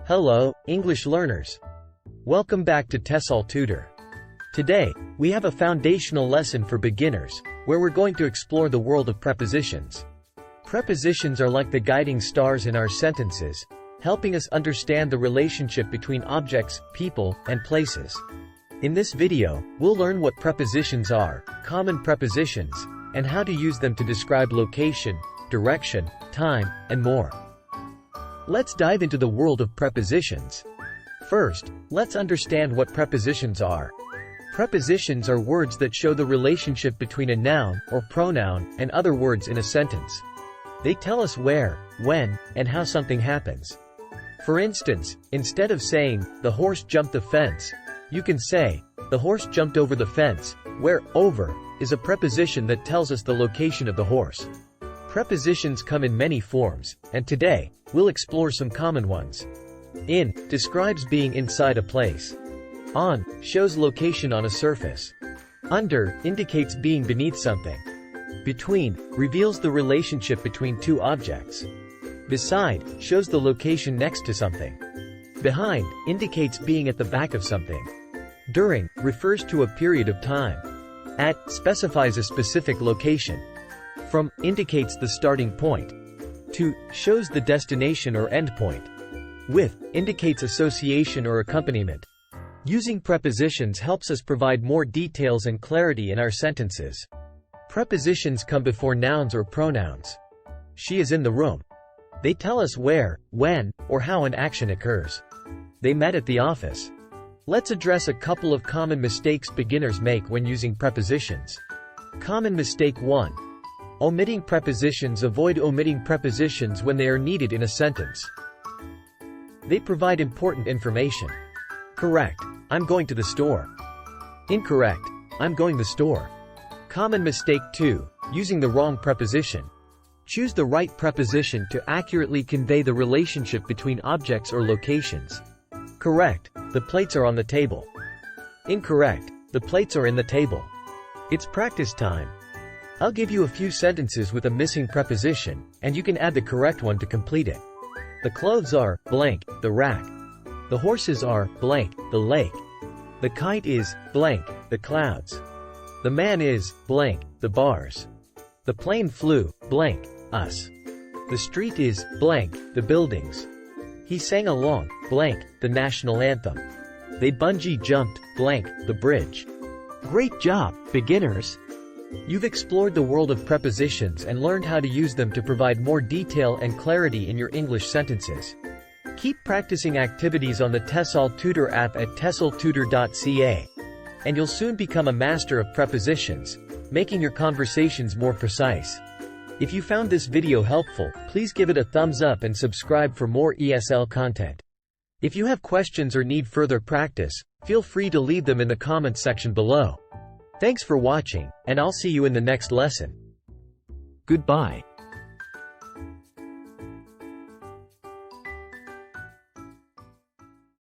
Hello, English learners. Welcome back to TESOL Tutor. Today, we have a foundational lesson for beginners, where we're going to explore the world of prepositions. Prepositions are like the guiding stars in our sentences, helping us understand the relationship between objects, people, and places. In this video, we'll learn what prepositions are, common prepositions, and how to use them to describe location, direction, time, and more. Let's dive into the world of prepositions. First, let's understand what prepositions are. Prepositions are words that show the relationship between a noun or pronoun and other words in a sentence. They tell us where, when, and how something happens. For instance, instead of saying, "The horse jumped the fence," you can say, "The horse jumped over the fence," where "over" is a preposition that tells us the location of the horse. Prepositions come in many forms, and today, we'll explore some common ones. In describes being inside a place. On shows location on a surface. Under indicates being beneath something. Between reveals the relationship between two objects. Beside shows the location next to something. Behind indicates being at the back of something. During refers to a period of time. At specifies a specific location. From indicates the starting point. To shows the destination or end point. With indicates association or accompaniment. Using prepositions helps us provide more details and clarity in our sentences. Prepositions come before nouns or pronouns. She is in the room. They tell us where, when, or how an action occurs. They met at the office. Let's address a couple of common mistakes beginners make when using prepositions. Common mistake 1. Omitting prepositions. Avoid omitting prepositions when they are needed in a sentence. They provide important information. Correct. I'm going to the store. Incorrect. I'm going to the store. Common mistake 2. Using the wrong preposition. Choose the right preposition to accurately convey the relationship between objects or locations. Correct. The plates are on the table. Incorrect. The plates are in the table. It's practice time. I'll give you a few sentences with a missing preposition, and you can add the correct one to complete it. The clothes are blank, the rack. The horses are blank, the lake. The kite is blank, the clouds. The man is blank, the bars. The plane flew blank, us. The street is blank, the buildings. He sang along blank, the national anthem. They bungee jumped blank, the bridge. Great job, beginners! You've explored the world of prepositions and learned how to use them to provide more detail and clarity in your English sentences. Keep practicing activities on the TESOL Tutor app at tesoltutor.ca. And you'll soon become a master of prepositions, making your conversations more precise. If you found this video helpful, please give it a thumbs up and subscribe for more ESL content. If you have questions or need further practice, feel free to leave them in the comments section below. Thanks for watching, and I'll see you in the next lesson. Goodbye.